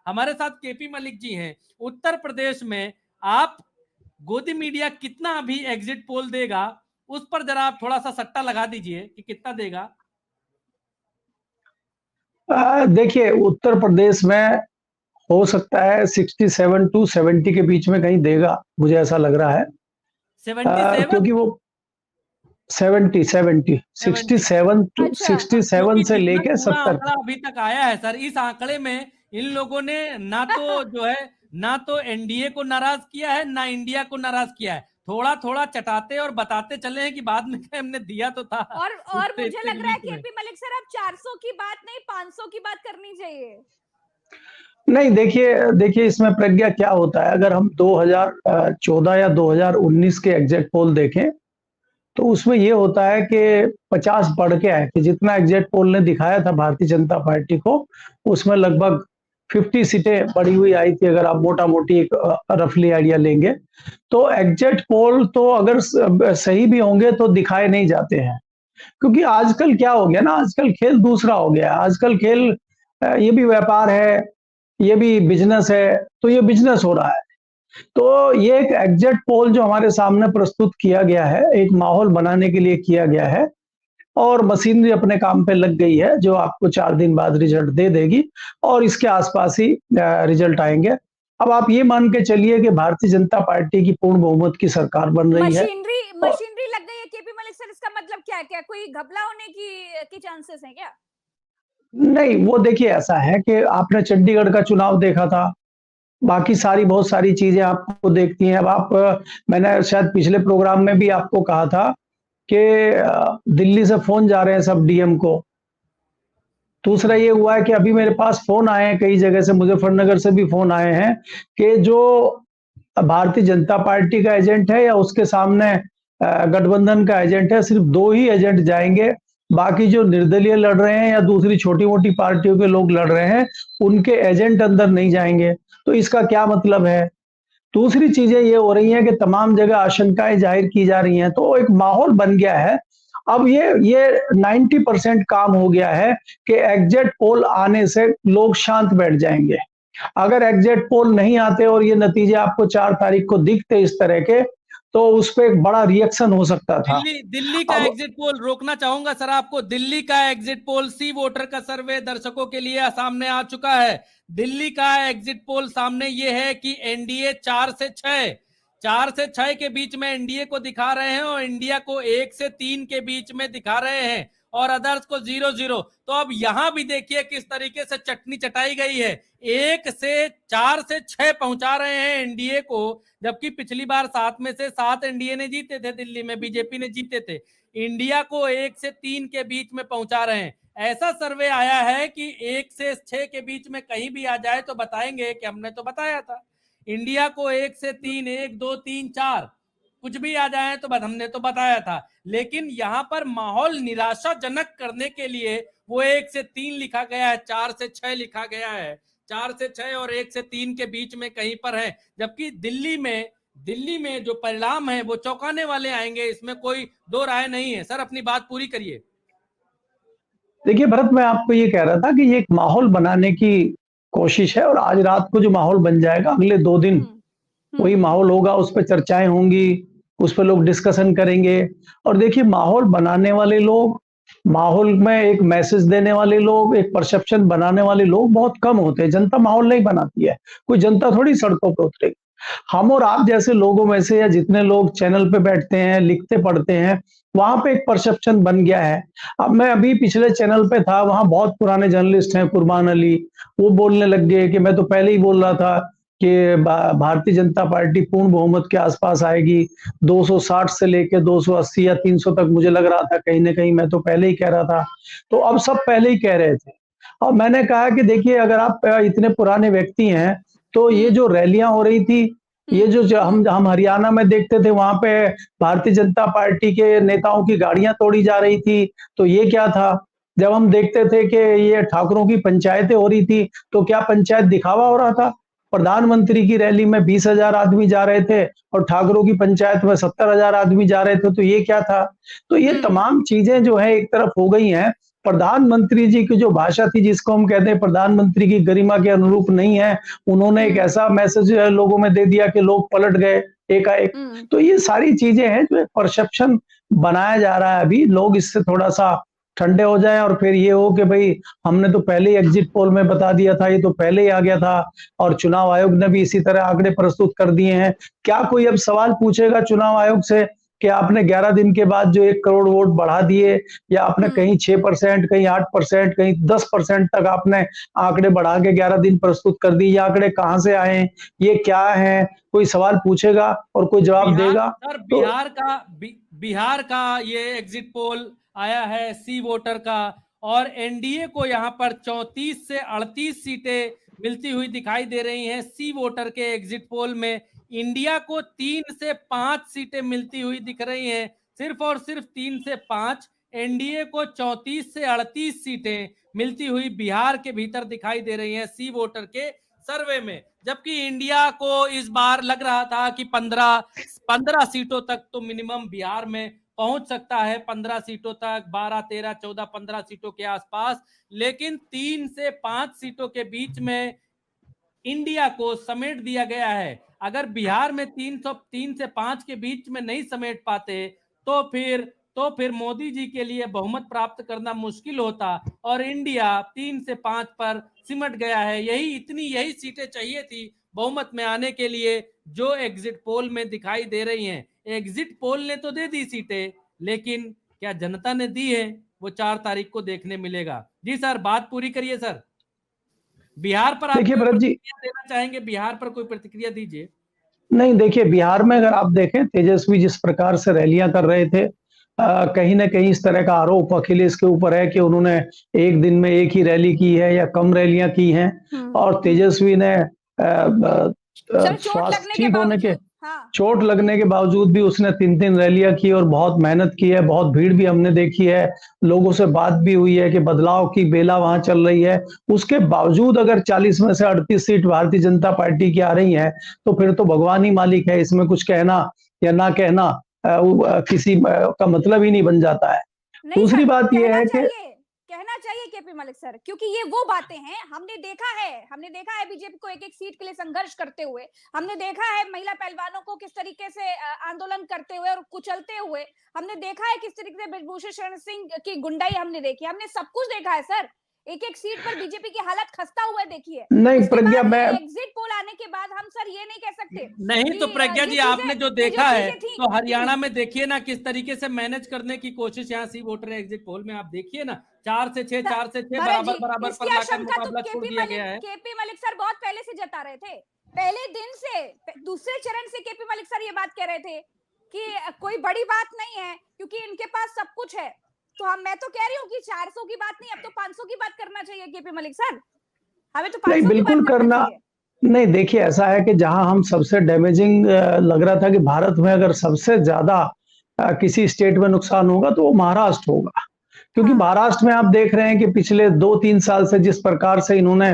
हमारे साथ केपी मलिक जी हैं। उत्तर प्रदेश में आप गोदी मीडिया कितना अभी एग्जिट पोल देगा, उस पर जरा आप थोड़ा सा सट्टा लगा दीजिए कि कितना देगा। देखिए, उत्तर प्रदेश में हो सकता है 67 टू 70 के बीच में कहीं देगा, मुझे ऐसा लग रहा है। 77 क्योंकि वो 70 70 70 67 टू अच्छा। 67 से जितना लेके पूरा 70 आंकड़ा अभी तक आया है सर, इस आंकड़े में इन लोगों ने ना तो जो है ना तो एनडीए को नाराज किया है, ना इंडिया को नाराज किया है। थोड़ा थोड़ा चटाते और बताते चले हैं कि बाद में हमने दिया तो था। और मुझे लग रहा है केपी मलिक सर, अब 400 की बात नहीं 500 की बात करनी चाहिए। नहीं, देखिए इसमें प्रज्ञा क्या होता है, अगर हम 2014 या 2019 के एग्जिट पोल देखें तो उसमें ये होता है कि 50 बढ़ के आए थे। जितना एग्जिट पोल ने दिखाया था भारतीय जनता पार्टी को, उसमें लगभग 50 सीटें बढ़ी हुई आई थी, अगर आप मोटा मोटी एक रफली आइडिया लेंगे। तो एग्जिट पोल तो अगर सही भी होंगे तो दिखाए नहीं जाते हैं, क्योंकि आजकल क्या हो गया ना, आजकल खेल दूसरा हो गया। आजकल खेल ये भी व्यापार है, ये भी बिजनेस है, तो ये बिजनेस हो रहा है। तो ये एक एग्जिट पोल जो हमारे सामने प्रस्तुत किया गया है, एक माहौल बनाने के लिए किया गया है, और मशीनरी अपने काम पे लग गई है, जो आपको 4 दिन बाद रिजल्ट दे देगी और इसके आसपास ही रिजल्ट आएंगे। अब आप ये मान के चलिए कि भारतीय जनता पार्टी की पूर्ण बहुमत की सरकार बन रही है। मशीनरी लग गई है केपी मलिक सर, इसका मतलब क्या है? क्या कोई घपला होने की चांसेस है क्या? नहीं, वो देखिए ऐसा है कि आपने चंडीगढ़ का चुनाव देखा था, बाकी बहुत सारी चीजें आपको देखती हैं। अब मैंने शायद पिछले प्रोग्राम में भी आपको कहा था कि दिल्ली से फोन जा रहे हैं सब डीएम को। दूसरा ये हुआ है कि अभी मेरे पास फोन आए हैं कई जगह से, मुजफ्फरनगर से भी फोन आए हैं कि जो भारतीय जनता पार्टी का एजेंट है या उसके सामने गठबंधन का एजेंट है, सिर्फ 2 ही एजेंट जाएंगे। बाकी जो निर्दलीय लड़ रहे हैं या दूसरी छोटी मोटी पार्टियों के लोग लड़ रहे हैं, उनके एजेंट अंदर नहीं जाएंगे। तो इसका क्या मतलब है? दूसरी चीजें ये हो रही हैं कि तमाम जगह आशंकाएं जाहिर की जा रही हैं, तो एक माहौल बन गया है। अब ये 90% काम हो गया है कि एग्जिट पोल आने से लोग शांत बैठ जाएंगे। अगर एग्जिट पोल नहीं आते और ये नतीजे आपको 4 तारीख को दिखते इस तरह के, तो उस पर एक बड़ा रिएक्शन हो सकता था। दिल्ली का एग्जिट पोल रोकना चाहूंगा सर आपको। दिल्ली का एग्जिट पोल सी वोटर का सर्वे दर्शकों के लिए सामने आ चुका है। दिल्ली का एग्जिट पोल सामने ये है कि एनडीए 4 से 6 के बीच में एनडीए को दिखा रहे हैं और इंडिया को 1 से 3 के बीच में दिखा रहे हैं और अदर्स को 0-0। तो अब यहां भी देखिए किस तरीके से चटनी चटाई गई है। 1 से 4 से 6 पहुंचा रहे हैं एनडीए को, जबकि पिछली बार 7 में से 7 एनडीए ने जीते थे, दिल्ली में बीजेपी ने जीते थे। इंडिया को 1 से 3 के बीच में पहुंचा रहे हैं। ऐसा सर्वे आया है कि 1 से 6 के बीच में कहीं भी आ जाए तो बताएंगे कि हमने तो बताया था। इंडिया को 1 से 3, 1 2 3 4 कुछ भी आ जाए तो हमने तो बताया था। लेकिन यहां पर माहौल निराशाजनक करने के लिए वो 1 से 3 लिखा गया है, 4 से 6 लिखा गया है। 4 से 6 और 1 से 3 के बीच में कहीं पर है, जबकि दिल्ली में जो परिणाम है वो चौंकाने वाले आएंगे, इसमें कोई दो राय नहीं है। सर अपनी बात पूरी करिए। देखिए भरत, मैं आपको ये कह रहा था कि ये एक माहौल बनाने की कोशिश है, और आज रात को जो माहौल बन जाएगा, अगले 2 दिन वही माहौल होगा, उस पर चर्चाएं होंगी, उस पर लोग डिस्कशन करेंगे। और देखिए, माहौल बनाने वाले लोग, माहौल में एक मैसेज देने वाले लोग, एक परसेप्शन बनाने वाले लोग बहुत कम होते हैं। जनता माहौल नहीं बनाती है, कोई जनता थोड़ी सड़कों पर उतरेगी। हम और आप जैसे लोगों में से, या जितने लोग चैनल पे बैठते हैं, लिखते पढ़ते हैं, वहां पे एक परसेप्शन बन गया है। अब मैं अभी पिछले चैनल पे था, वहां बहुत पुराने जर्नलिस्ट हैं, कुर्बान अली, वो बोलने लग गए कि मैं तो पहले ही बोल रहा था कि भारतीय जनता पार्टी पूर्ण बहुमत के आसपास आएगी। 260 से लेके 280 या 300 तक मुझे लग रहा था, कहीं ना कहीं मैं तो पहले ही कह रहा था। तो अब सब पहले ही कह रहे थे। और मैंने कहा कि देखिए, अगर आप इतने पुराने व्यक्ति हैं, तो ये जो रैलियां हो रही थी, ये जो हम हरियाणा में देखते थे, वहां पे भारतीय जनता पार्टी के नेताओं की गाड़ियां तोड़ी जा रही थी, तो ये क्या था? जब हम देखते थे कि ये ठाकुरों की पंचायतें हो रही थी, तो क्या पंचायत दिखावा हो रहा था? प्रधानमंत्री की रैली में 20,000 आदमी जा रहे थे और ठाकुरों की पंचायत में 70,000 आदमी जा रहे थे, तो ये क्या था? तो ये तमाम चीजें जो है एक तरफ हो गई हैं, प्रधानमंत्री जी की जो भाषा थी, जिसको हम कहते हैं प्रधानमंत्री की गरिमा के अनुरूप नहीं है, उन्होंने एक ऐसा मैसेज लोगों में दे दिया कि लोग पलट गए एकाएक। तो ये सारी चीजें हैं जो परसेप्शन बनाया जा रहा है। अभी लोग इससे थोड़ा सा ठंडे हो जाएं और फिर ये हो कि भाई हमने तो पहले ही एग्जिट पोल में बता दिया था, ये तो पहले ही आ गया था, और चुनाव आयोग ने भी इसी तरह आंकड़े प्रस्तुत कर दिए हैं। क्या कोई अब सवाल पूछेगा चुनाव आयोग से कि आपने 11 दिन के बाद जो 1 करोड़ वोट बढ़ा दिए, या आपने कहीं 6%, कहीं 8%, कहीं 10% तक आपने आंकड़े बढ़ा के 11 दिन प्रस्तुत कर दिए, ये आंकड़े कहाँ से आए, ये क्या है? कोई सवाल पूछेगा और कोई जवाब देगा? सर तो बिहार का ये एग्जिट पोल आया है सी वोटर का, और एनडीए को यहाँ पर 34 से 38 सीटें मिलती हुई दिखाई दे रही हैं सी वोटर के एग्जिट पोल में। इंडिया को 3 से 5 सीटें मिलती हुई दिख रही हैं, सिर्फ और सिर्फ 3 से 5। एनडीए को 34 से 38 सीटें मिलती हुई बिहार के भीतर दिखाई दे रही हैं सी वोटर के सर्वे में, जबकि इंडिया को इस बार लग रहा था कि 15 सीटों तक तो मिनिमम बिहार में पहुंच सकता है, 15 सीटों तक, 12, 13, 14, 15 सीटों के आसपास, लेकिन 3 से 5 सीटों के बीच में इंडिया को समेट दिया गया है। अगर बिहार में 3 से 5 के बीच में नहीं समेट पाते तो फिर मोदी जी के लिए बहुमत प्राप्त करना मुश्किल होता, और इंडिया 3 से 5 पर सिमट गया है। यही सीटें चाहिए थी बहुमत में आने के लिए, जो एग्जिट पोल में दिखाई दे रही हैं। एग्जिट पोल ने तो दे दी सीटें, लेकिन क्या जनता ने दी है, वो 4 तारीख को देखने मिलेगा। जी सर, बात पूरी करिए सर। बिहार पर आप देखिए कोई भरत जी, प्रतिक्रिया देना चाहेंगे? बिहार पर कोई प्रतिक्रिया दीजिए। नहीं देखिए, बिहार में अगर आप देखें, तेजस्वी जिस प्रकार से रैलियां कर रहे थे, कहीं ना कहीं इस तरह का आरोप अखिलेश के ऊपर है कि उन्होंने एक दिन में एक ही रैली की है या कम रैलियां की हैं, और तेजस्वी ने सर चोट स्वास्थ्य लगने के ठीक होने के, बावजूद, हाँ, चोट लगने के बावजूद भी उसने 3-3 रैलियां की और बहुत मेहनत की है, बहुत भीड़ भी हमने देखी है, लोगों से बात भी हुई है कि बदलाव की बेला वहां चल रही है। उसके बावजूद अगर 40 में से 38 सीट भारतीय जनता पार्टी की आ रही है, तो फिर तो भगवान ही मालिक है, इसमें कुछ कहना या ना कहना किसी का मतलब ही नहीं बन जाता है। नहीं दूसरी सर, बात यह है कि कहना चाहिए केपी मलिक सर, क्योंकि ये वो बातें हैं हमने देखा है बीजेपी को एक एक सीट के लिए संघर्ष करते हुए, हमने देखा है महिला पहलवानों को किस तरीके से आंदोलन करते हुए और कुचलते हुए, हमने देखा है किस तरीके से ब्रजभूषण शरण सिंह की गुंडाई हमने देखी, हमने सब कुछ देखा है सर। एक एक सीट पर बीजेपी की हालत खस्ता हुआ देखी है। नहीं प्रज्ञा, मैं एग्जिट पोल आने के बाद हम सर ये नहीं कह सकते नहीं तो प्रज्ञा जी, आपने जो देखा है तो हरियाणा में देखिए ना किस तरीके से मैनेज करने की कोशिश यहाँ सी वोटर एग्जिट पोल में आप देखिए ना, 4 से 6 बराबर बराबर पर लाकर मुकाबला छोड़ दिया गया है। केपी मलिक सर बहुत पहले से जता रहे थे, पहले दिन से, दूसरे चरण से केपी मलिक सर ये बात कह रहे थे कि कोई बड़ी बात नहीं है क्योंकि इनके पास सब कुछ है। तो मैं तो कह रही हूँ कि 400 की बात नहीं, अब तो 500 की बात करना चाहिए केपी मलिक सर, हमें तो 500 नहीं की बिल्कुल बात करना करना। चाहिए। नहीं देखिए, ऐसा है कि जहां हम सबसे डैमेजिंग लग रहा था कि भारत में अगर सबसे ज्यादा किसी स्टेट में नुकसान होगा तो वो महाराष्ट्र होगा, क्योंकि महाराष्ट्र में आप देख रहे हैं कि पिछले 2-3 साल से जिस प्रकार से इन्होंने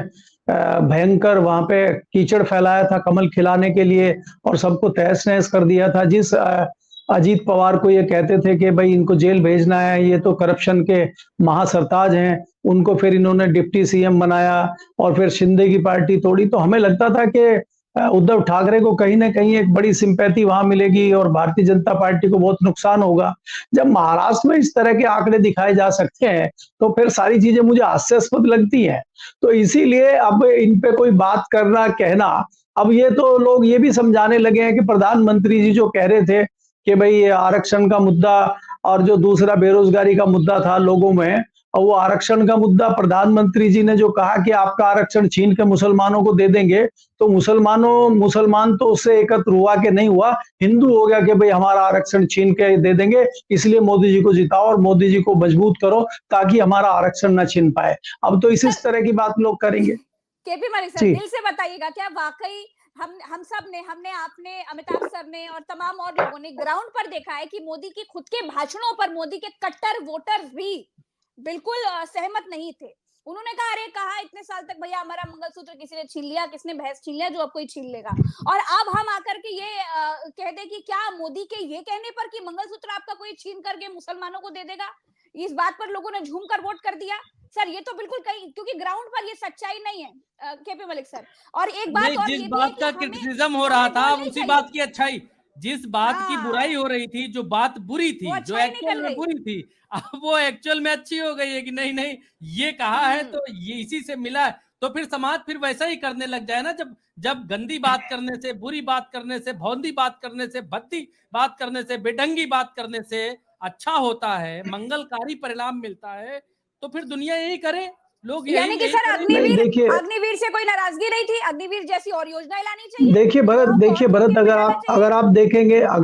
भयंकर वहां पे कीचड़ फैलाया था कमल खिलाने के लिए और सबको तहस नहस कर दिया था। जिस अजीत पवार को ये कहते थे कि भाई इनको जेल भेजना है, ये तो करप्शन के महासरताज हैं, उनको फिर इन्होंने डिप्टी सीएम बनाया और फिर शिंदे की पार्टी तोड़ी। तो हमें लगता था कि उद्धव ठाकरे को कहीं ना कहीं एक बड़ी सिंपैथी वहां मिलेगी और भारतीय जनता पार्टी को बहुत नुकसान होगा। जब महाराष्ट्र में इस तरह के आंकड़े दिखाए जा सकते हैं तो फिर सारी चीजें मुझे हास्यास्पद लगती हैं। तो इसीलिए अब इन पे कोई बात करना, कहना, अब ये तो लोग ये भी समझाने लगे हैं कि प्रधानमंत्री जी जो कह रहे थे कि भाई आरक्षण का मुद्दा और जो दूसरा बेरोजगारी का मुद्दा था लोगों में, और वो आरक्षण का मुद्दा प्रधानमंत्री जी ने जो कहा कि आपका आरक्षण छीन के मुसलमानों को दे देंगे, तो मुसलमान तो उससे एकत्र हुआ कि नहीं हुआ, हिंदू हो गया कि भाई हमारा आरक्षण छीन के दे देंगे, इसलिए मोदी जी को जिताओ और मोदी जी को मजबूत करो ताकि हमारा आरक्षण न छीन पाए। अब तो इस तरह की बात लोग करेंगे। केपी मलिक सर, दिल से बताइएगा, क्या वाकई हम सब ने, हमने, आपने, अमिताभ सर ने और तमाम और लोगों ने ग्राउंड पर देखा है कि मोदी के खुद के भाषणों पर मोदी के कट्टर वोटर भी बिल्कुल सहमत नहीं थे। उन्होंने कहा, अरे कहा इतने साल तक भैया हमारा मंगलसूत्र किसी ने छीन लिया, किसने भैंस छीन लिया, जो अब कोई छीन लेगा। और अब हम आकर के ये कह दे कि क्या मोदी के ये कहने पर कि मंगलसूत्र आपका कोई छीन करके मुसलमानों को दे देगा, इस बात पर लोगों ने झूम कर वोट कर दिया। सर ये तो बिल्कुल कहीं, क्योंकि ग्राउंड पर ये सच्चाई नहीं है केपी मलिक सर। और एक बात और जिस ये भी है बात कि का हमें क्रिटिसिज्म हो रहा था बोलनी उसी चाहिए। बात की अच्छाई, जिस बात की बुराई हाँ, हो रही थी, जो बात बुरी थी, वो जो अच्छाई एक्चुअल निकल में गई। बुरी थी, अब वो एक्चुअल में अच्छी हो गई है कि नहीं नहीं ये कहा है तो ये इसी से मिला है। तो फिर समाज फिर वैसा ही करने लग जाए ना, जब जब गंदी बात करने से, बुरी बात करने से, भौंदी बात करने से, भद्दी बात करने से, बेढंगी बात करने से अच्छा होता है, मंगलकारी परिणाम मिलता है, तो फिर दुनिया यही करे, लोग यानी कि यही सर करेंगे। नहीं देखिए, अग्निवीर से कोई नाराजगी नहीं थी, अग्निवीर जैसी और योजनाएं लानी चाहिए, देखिए भरत, युवाओं को और देखिए भरत, कैंपेन में जाना चाहिए। अगर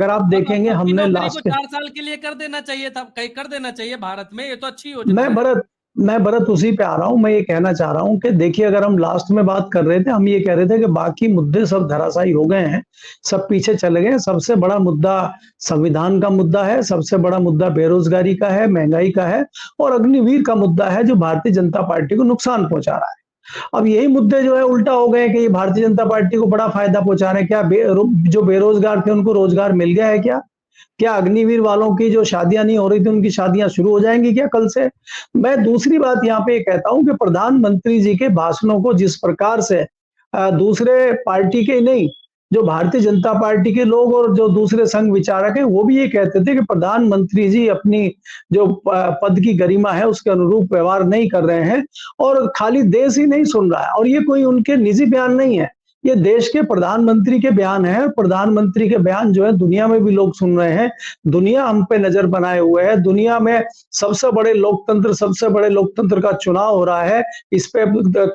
आप देखेंगे सबकी हमने नौकरी को लास्ट, 4 साल के लिए कर देना चाहिए था, कहीं कर देना चाहिए भारत में, ये तो अच्छी योजना मैं है। भरत मैं भरत उसी पे आ रहा हूं। मैं ये कहना चाह रहा हूं कि देखिए, अगर हम लास्ट में बात कर रहे थे, हम ये कह रहे थे कि बाकी मुद्दे सब धराशायी हो गए हैं, सब पीछे चले गए। सबसे बड़ा मुद्दा संविधान का मुद्दा है, सबसे बड़ा मुद्दा बेरोजगारी का है, महंगाई का है, और अग्निवीर का मुद्दा है जो भारतीय जनता पार्टी को नुकसान पहुंचा रहा है। अब यही मुद्दे जो है उल्टा हो गए कि ये भारतीय जनता पार्टी को बड़ा फायदा पहुंचा रहे हैं। जो बेरोजगार थे उनको रोजगार मिल गया है क्या? क्या अग्निवीर वालों की जो शादियां नहीं हो रही थी उनकी शादियां शुरू हो जाएंगी क्या कल से? मैं दूसरी बात यहाँ पे कहता हूं कि प्रधानमंत्री जी के भाषणों को जिस प्रकार से दूसरे पार्टी के नहीं, जो भारतीय जनता पार्टी के लोग और जो दूसरे संघ विचारक हैं, वो भी ये कहते थे कि प्रधानमंत्री जी अपनी जो पद की गरिमा है उसके अनुरूप व्यवहार नहीं कर रहे हैं, और खाली देश ही नहीं सुन रहा है। और ये कोई उनके निजी बयान नहीं है, ये देश के प्रधानमंत्री के बयान है। प्रधानमंत्री के बयान जो है दुनिया में भी लोग सुन रहे हैं, दुनिया हम पे नजर बनाए हुए है। दुनिया में सबसे बड़े लोकतंत्र का चुनाव हो रहा है, इस पे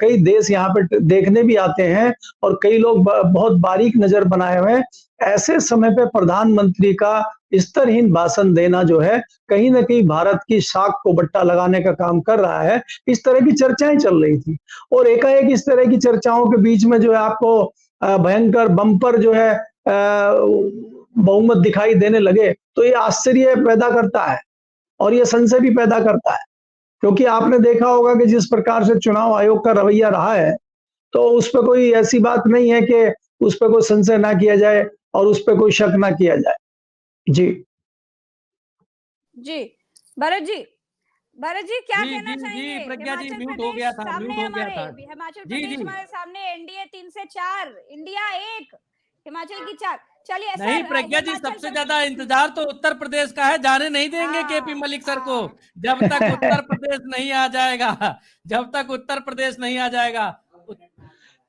कई देश यहाँ पे देखने भी आते हैं, और कई लोग बहुत बारीक नजर बनाए हुए हैं। ऐसे समय पे प्रधानमंत्री का स्तरहीन भाषण देना जो है कहीं ना कहीं भारत की साख को बट्टा लगाने का काम कर रहा है। इस तरह की चर्चाएं चल रही थी, और एकाएक इस तरह की चर्चाओं के बीच में जो है आपको भयंकर बम्पर जो है बहुमत दिखाई देने लगे, तो ये आश्चर्य पैदा करता है और ये संशय भी पैदा करता है। क्योंकि आपने देखा होगा कि जिस प्रकार से चुनाव आयोग का रवैया रहा है, तो उस पर कोई ऐसी बात नहीं है कि उस पर कोई संशय ना किया जाए और उस पर कोई शक ना किया जाए। जी जी भरत जी, भरत जी क्या जी कहना जी चाहेंगे? जी प्रज्ञा जी, हिमाचल म्यूट हो प्रदेश गया था, सामने म्यूट है हो गया हमारे, था। हिमाचल जी प्रदेश जी, हमारे सामने, एनडीए 3 से 4, इंडिया 1, हिमाचल की 4। चलिए नहीं सर, प्रज्ञा जी, हिमाचल सबसे ज्यादा इंतजार तो उत्तर प्रदेश का है, जाने नहीं देंगे केपी हाँ, मलिक सर को, हाँ। जब तक उत्तर प्रदेश नहीं आ जाएगा, जब तक उत्तर प्रदेश नहीं आ जाएगा।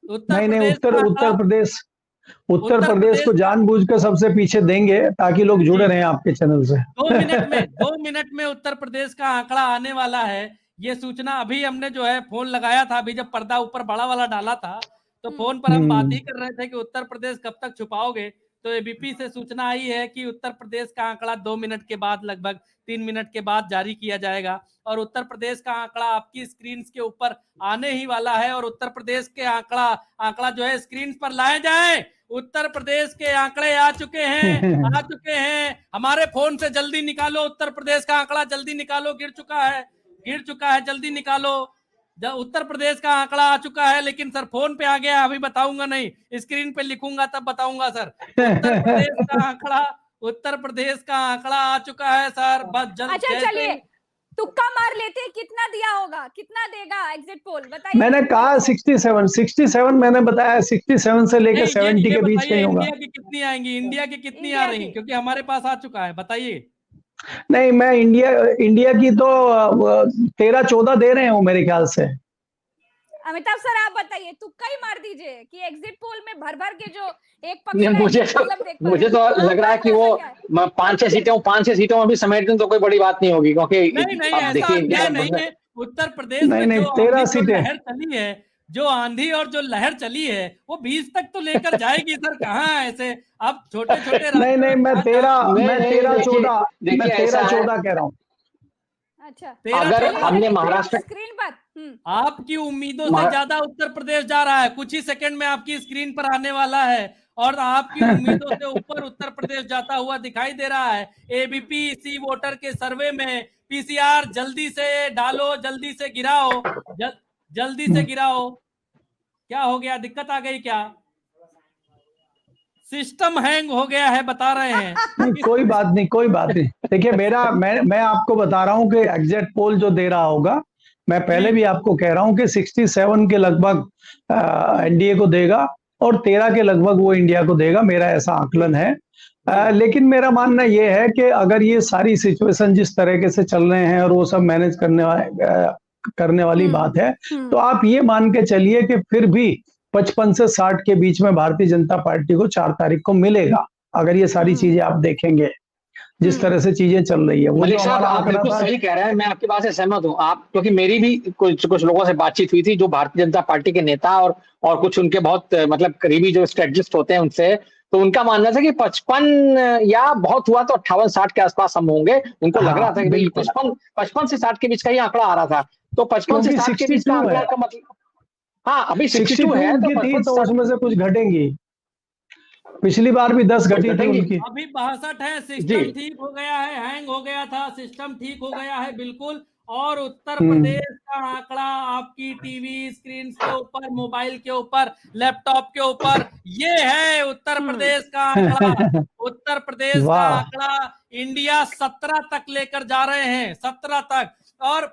उत्तर नहीं नहीं, प्रदेश का आंकड़ा, उत्तर उत्तर प्रदेश प्रदेश को का, जानबूझकर सबसे पीछे देंगे ताकि लोग जुड़े जी, रहें आपके चैनल से। 2 मिनट में उत्तर प्रदेश का आंकड़ा आने वाला है। ये सूचना अभी हमने जो है फोन लगाया था, अभी जब पर्दा ऊपर बड़ा वाला डाला था, तो फोन पर हम बात ही कर रहे थे कि उत्तर प्रदेश कब तक छुपाओगे, तो एबीपी से सूचना आई है कि उत्तर प्रदेश का आंकड़ा 2 मिनट के बाद, लगभग 3 मिनट के बाद जारी किया जाएगा, और उत्तर प्रदेश का आंकड़ा आपकी स्क्रीन के ऊपर आने ही वाला है। और उत्तर प्रदेश के आंकड़ा जो है स्क्रीन पर लाए जाए। उत्तर प्रदेश के आंकड़े आ चुके हैं, हमारे फोन से जल्दी निकालो, उत्तर प्रदेश का आंकड़ा जल्दी निकालो, गिर चुका है, जल्दी निकालो। उत्तर प्रदेश का आंकड़ा आ चुका है, लेकिन सर फोन पे आ गया, अभी बताऊंगा नहीं, स्क्रीन पे लिखूंगा तब बताऊंगा सर। उत्तर प्रदेश का आंकड़ा आ चुका है सर, बस अच्छा जैसे चलिए, ही तुक्का मार लेते, कितना दिया होगा, कितना देगा एग्जिट पोल, बताइए। मैंने कहा 67 मैंने बताया, 67 से लेकर नहीं, 70 ये के बीच बताइए कहीं होगा। इंडिया की कितनी आएंगी, इंडिया की कितनी आ इंडिया रही, की क्योंकि हमारे पास आ चुका है, बताइए। नहीं, मैं इंडिया की तो 13-14 दे रहे हूँ मेरे ख्याल से। अमिताभ सर आप बताइए, तुक्का ही मार दीजिए कि एग्जिट पोल में भर भर के जो एक पक्ष नहीं, का मुझे एक कॉलम देख पा मुझे रहे तो हैं, लग रहा है आपका कि वो अंदाजा क्या है? 5-6 सीटों में भी समेट दूं तो कोई बड़ी बात नहीं होगी, नहीं क्योंकि नहीं, अब ऐसा देखिए अन्याय नहीं है। उत्तर प्रदेश नहीं में नहीं, जो 13 आंधी और सीटें। लहर चली है, जो आंधी और जो लहर चली है, वो 20 तक तो लेकर जाएगी सर, कहाँ ऐसे अब छोटे छोटे नहीं राज्यों नहीं, में मैं नहीं नहीं, 13-14 मैं देखिए ऐसा है, 13-14 कह रहा हूँ। अच्छा तेरह अगर चलिए चौदह हमने चलिए, महाराष्ट्र स्क्रीन पर आपकी उम्मीदों से महा- ज्यादा उत्तर प्रदेश जा रहा है, कुछ ही सेकंड में आपकी स्क्रीन पर आने वाला है, और आपकी उम्मीदों से ऊपर उत्तर प्रदेश जाता हुआ दिखाई दे रहा है। एबीपी सी वोटर के सर्वे में पीसीआर जल्दी से डालो, जल्दी से गिराओ, जल्दी से गिराओ। क्या हो गया, दिक्कत आ गई क्या? सिस्टम हैंग हो गया है बता रहे हैं। नहीं, कोई बात नहीं, कोई बात नहीं। देखिए मैं आपको बता रहा हूं कि एग्जिट पोल जो दे रहा होगा, मैं पहले भी आपको कह रहा हूं कि 67 के लगभग एनडीए को देगा और 13 के लगभग वो इंडिया को देगा, मेरा ऐसा आकलन है। लेकिन मेरा मानना ये है कि अगर ये सारी सिचुएशन जिस तरीके से चल रहे हैं और वो सब मैनेज करने वाली बात है, तो आप ये मान के चलिए कि फिर भी 55 से 60 के बीच में भारतीय जनता पार्टी को 4 तारीख को मिलेगा, अगर ये सारी चीजें आप देखेंगे जिस तरह से चीजें चल रही है। वो मलिक जो साहब, हमारा आप आंकड़ा बिल्कुल था, सही कह रहे हैं, मैं आपकी बात से सहमत हूँ। आप, क्योंकि मेरी भी कुछ लोगों से बातचीत हुई थी जो भारतीय जनता पार्टी के नेता और कुछ उनके बहुत मतलब करीबी जो स्ट्रेटजिस्ट होते हैं उनसे, तो उनका मानना था कि 55 या बहुत हुआ तो 58-60 के आसपास हम होंगे। उनको लग रहा था कि 55 से 60 के बीच का ही आंकड़ा आ रहा था। तो 55 से 60 के बीच का आंकड़ा का मतलब, हाँ अभी 62 है तो 55 तो उसमें से कुछ घटेंगी। पिछली बार भी 10 घटी थी उनकी। अभी 62 है, सिस्टम ठीक हो गया है, हैंग हो गया था, सिस्टम ठीक हो गया है बिल्कुल। और उत्तर प्रदेश का आंकड़ा आपकी टीवी स्क्रीन के ऊपर, मोबाइल के ऊपर, लैपटॉप के ऊपर, ये है उत्तर प्रदेश का आंकड़ा। उत्तर प्रदेश का आंकड़ा इंडिया 17 तक लेकर जा रहे हैं, 17 तक। और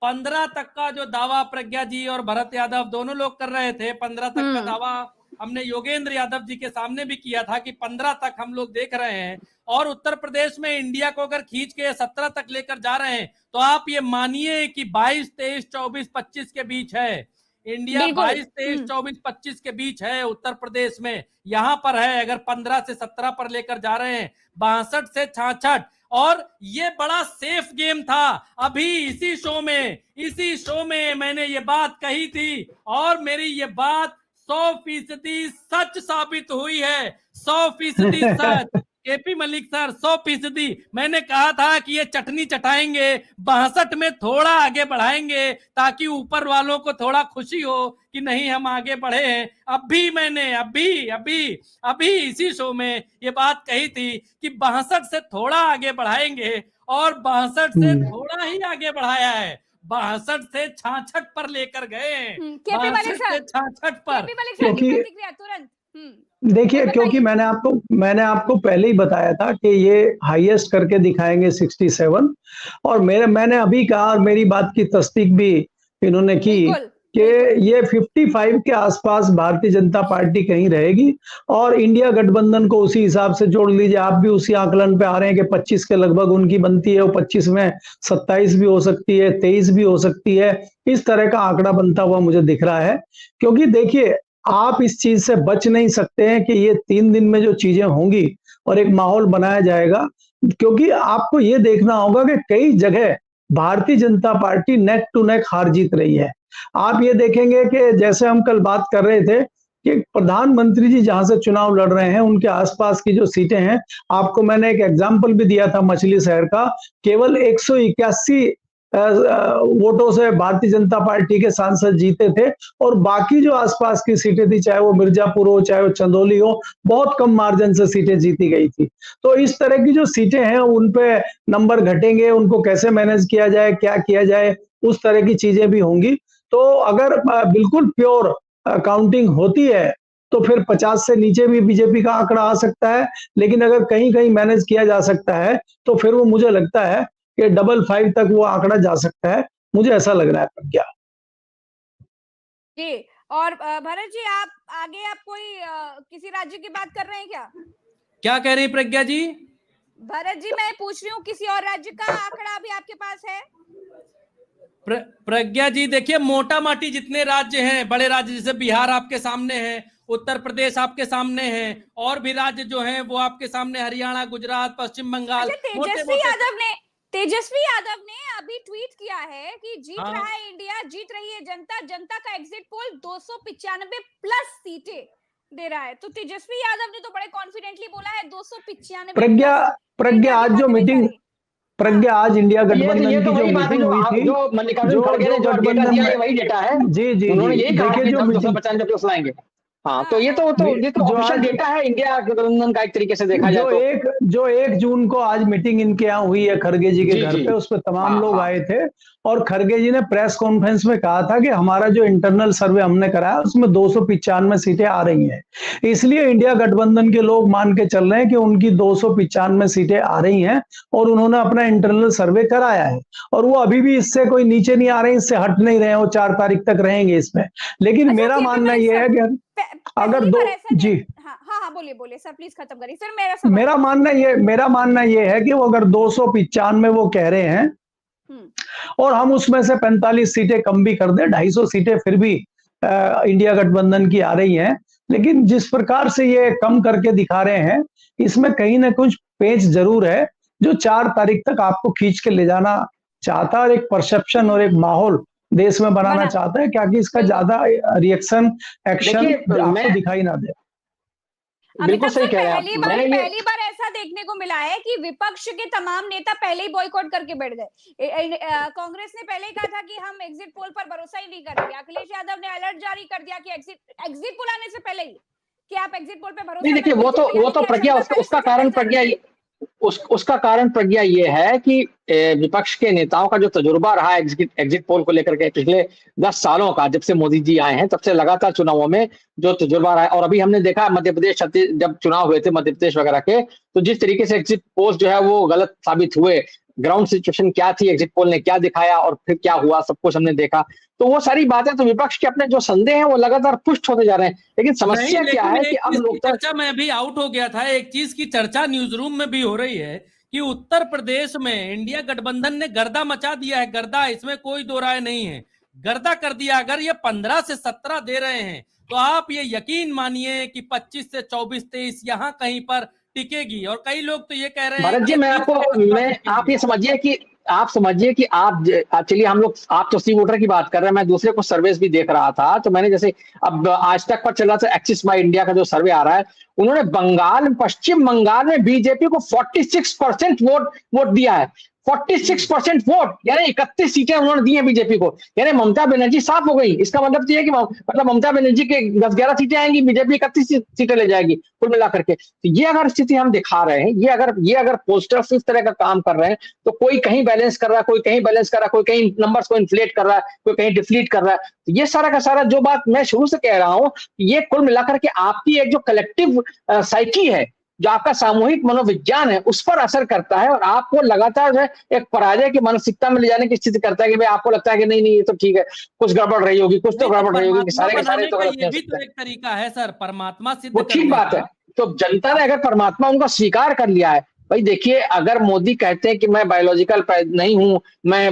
15 तक का जो दावा प्रज्ञा जी और भरत यादव दोनों लोग कर रहे थे, 15 तक का दावा हमने योगेंद्र यादव जी के सामने भी किया था कि 15 तक हम लोग देख रहे हैं। और उत्तर प्रदेश में इंडिया को अगर खींच के 17 तक लेकर जा रहे हैं, तो आप ये मानिए कि 22, 23, 24, 25 के बीच है इंडिया। 22, 23, 24, 25 के बीच है उत्तर प्रदेश में, यहां पर है। अगर 15 से 17 पर लेकर जा रहे हैं, 62 से 66। और ये बड़ा सेफ गेम था। अभी इसी शो में मैंने ये बात कही थी और मेरी ये बात 100% सच साबित हुई है। 100% सच। केपी मलिक सर, 100% मैंने कहा था कि ये चटनी चटाएंगे, 62 में थोड़ा आगे बढ़ाएंगे ताकि ऊपर वालों को थोड़ा खुशी हो कि नहीं हम आगे बढ़े हैं। अभी इसी शो में ये बात कही थी कि 62 से थोड़ा आगे बढ़ाएंगे और 62 से थोड़ा ही आगे बढ़ाया है। 62 से 66 पर लेकर गए, 62 से 66 पर। देखिए, क्योंकि मैंने आपको पहले ही बताया था कि ये हाईएस्ट करके दिखाएंगे 67। और मैंने अभी कहा और मेरी बात की तस्दीक भी इन्होंने की कि ये 55 के आसपास भारतीय जनता पार्टी कहीं रहेगी और इंडिया गठबंधन को उसी हिसाब से जोड़ लीजिए। आप भी उसी आकलन पे आ रहे हैं कि 25 के लगभग उनकी बनती है, वो 25 में 27 भी हो सकती है, 23 भी हो सकती है। इस तरह का आंकड़ा बनता हुआ मुझे दिख रहा है। क्योंकि देखिए, आप इस चीज से बच नहीं सकते हैं कि ये 3 दिन में जो चीजें होंगी और एक माहौल बनाया जाएगा। क्योंकि आपको ये देखना होगा कि कई जगह Bharatiya Janata party neck to neck हार जीत रही है। आप ये देखेंगे कि जैसे हम कल बात कर रहे थे कि प्रधानमंत्री जी जहां से चुनाव लड़ रहे हैं उनके आसपास की जो सीटें हैं, आपको मैंने एक एग्जाम्पल भी दिया था मछली शहर का, केवल 181 वोटों से भारतीय जनता पार्टी के सांसद जीते थे और बाकी जो आसपास की सीटें थी, चाहे वो मिर्जापुर हो, चाहे वो चंदौली हो, बहुत कम मार्जिन से सीटें जीती गई थी। तो इस तरह की जो सीटें हैं उन पे नंबर घटेंगे, उनको कैसे मैनेज किया जाए, क्या किया जाए, उस तरह की चीजें भी होंगी। तो अगर बिल्कुल प्योर काउंटिंग होती है तो फिर 50 से नीचे भी बीजेपी का आंकड़ा आ सकता है। लेकिन अगर कहीं कहीं मैनेज किया जा सकता है तो फिर वो मुझे लगता है कि 55 तक वो आंकड़ा जा सकता है, मुझे ऐसा लग रहा है प्रज्ञा जी। और भरत जी, आप कोई किसी राज्य की बात कर रहे हैं क्या कह रही प्रज्ञा जी? भरत जी, मैं पूछ रही हूँ किसी और राज्य का आंकड़ा भी आपके पास है? प्रज्ञा जी, देखिए मोटा माटी जितने राज्य हैं, बड़े राज्य जैसे बिहार आपके सामने है, उत्तर प्रदेश आपके सामने है, और भी राज्य जो हैं वो आपके सामने, हरियाणा, गुजरात, पश्चिम बंगाल। तेजस्वी यादव ने अभी ट्वीट किया है कि जीत रहा है इंडिया, जीत रही है जनता, जनता का एग्जिट पोल 295 प्लस सीटें दे रहा है। तो तेजस्वी यादव ने तो बड़े कॉन्फिडेंटली बोला है 295। प्रज्ञा आज जो मीटिंग, आज इंडिया गठबंधन की जो मीटिंग हुई थी, जो गठबंधन में वही डेटा है। जी, देखिए जो 295 प्लस लाएंगे। हाँ, तो ये तो ऑफिशियल डेटा है इंडिया गठबंधन का, एक तरीके से देखा जाए तो। जो 1 जून को आज मीटिंग इनके यहाँ हुई है खड़गे जी के घर पे, उस पर तमाम लोग आए थे और खड़गे जी ने प्रेस कॉन्फ्रेंस में कहा था कि हमारा जो इंटरनल सर्वे हमने कराया उसमें 295 सीटें आ रही हैं। इसलिए इंडिया गठबंधन के लोग मान के चल रहे हैं कि उनकी 295 सीटें आ रही हैं और उन्होंने अपना इंटरनल सर्वे कराया है और वो अभी भी इससे कोई नीचे नहीं आ रहे, इससे हट नहीं रहे, वो 4 तारीख तक रहेंगे इसमें। लेकिन मेरा मानना यह है कि अगर जी हाँ बोलिए सर, प्लीज खत्म करिए, फिर मेरा मानना ये है कि वो अगर 295 वो कह रहे हैं और हम उसमें से 45 सीटें कम भी कर दें, 250 सीटें फिर भी इंडिया गठबंधन की आ रही हैं। लेकिन जिस प्रकार से ये कम करके दिखा रहे हैं, इसमें कहीं ना कुछ पेच जरूर है जो 4 तारीख तक आपको खींच के ले जाना चाहता है और एक परसेप्शन और एक माहौल देश में बनाना चाहता है, क्या कि इसका ज्यादा रिएक्शन एक्शन आपको दिखाई ना दे। बिल्कुल सही कह रहे हैं आप। पहली बार ऐसा देखने को मिला है कि विपक्ष के तमाम नेता पहले ही बॉयकॉट करके बैठ गए। कांग्रेस ने पहले ही कहा था कि हम एग्जिट पोल पर भरोसा ही नहीं करेंगे। अखिलेश यादव ने अलर्ट जारी कर दिया कि एग्जिट पोल आने से पहले ही कि आप एग्जिट पोल पे भरोसा नहीं। देखिए वो तो प्रज्ञा, उसका कारण प्रज्ञा उसका कारण प्रज्ञा ये है कि विपक्ष के नेताओं का जो तजुर्बा रहा एग्जिट पोल को लेकर के पिछले 10 सालों का, जब से मोदी जी आए हैं तब से लगातार चुनावों में जो तजुर्बा रहा है, और अभी हमने देखा मध्य प्रदेश जब चुनाव हुए थे मध्य प्रदेश वगैरह के, तो जिस तरीके से एग्जिट पोल जो है वो गलत साबित हुए, ग्राउंड सिचुएशन क्या थी, एग्जिट पोल ने क्या दिखाया और फिर क्या हुआ, सब कुछ हमने देखा। तो वो सारी बातें, तो विपक्ष के अपने जो संदेह हैं वो लगातार पुष्ट होते जा रहे हैं। लेकिन समस्या क्या है कि अब लोग चर्चा में भी आउट हो गया था, एक चीज की चर्चा न्यूज रूम में भी हो रही है कि उत्तर प्रदेश में इंडिया गठबंधन ने गर्दा मचा दिया है। गर्दा, इसमें कोई दो राय नहीं है, गर्दा कर दिया। अगर ये 15 से 17 दे रहे हैं तो आप ये यकीन मानिए कि 25 से 24-23 यहाँ कहीं पर टिकेगी। और कई लोग तो ये कह रहे हैं भरत जी, आप ये समझिए कि आप चलिए हम लोग, आप तो सी वोटर की बात कर रहे हैं, मैं दूसरे कुछ सर्वेस भी देख रहा था, तो मैंने जैसे अब आज तक पर चल रहा था एक्सिस बाय इंडिया का जो सर्वे आ रहा है, उन्होंने पश्चिम बंगाल में बीजेपी को 46% वोट दिया है। 46% वोट, यानी 31 सीटें उन्होंने दी हैं बीजेपी को। यानी ममता बनर्जी साफ हो गई। इसका मतलब ये है कि मतलब ममता बनर्जी के 10-11 सीटें आएंगी, बीजेपी 31 सीटें ले जाएगी कुल मिलाकर के। तो ये अगर स्थिति हम दिखा रहे हैं, ये अगर पोस्टर्स इस तरह का काम कर रहे हैं, तो कोई कहीं बैलेंस कर रहा है, कोई कहीं बैलेंस कर रहा है, कोई कहीं नंबर्स को इन्फ्लेट कर रहा है, कोई कहीं डिफ्लीट कर रहा है। तो ये सारा का सारा जो बात मैं शुरू से कह रहा हूं, ये कुल मिलाकर के आपकी एक जो कलेक्टिव साइकी है, जो आपका सामूहिक मनोविज्ञान है, उस पर असर करता है और आपको लगातार जो है एक पराजय की मानसिकता में ले जाने की स्थिति करता है कि भाई आपको लगता है कि नहीं ये तो ठीक है, कुछ गड़बड़ रही होगी, कुछ तो गड़बड़ रही होगी, सारे के सारे तो गलत नहीं हो सकते। एक तरीका है सर, परमात्मा सिद्ध वो ठीक बात है। तो जनता ने अगर परमात्मा उनका स्वीकार कर लिया है, भाई देखिए, अगर मोदी कहते हैं कि मैं बायोलॉजिकल नहीं हूं, मैं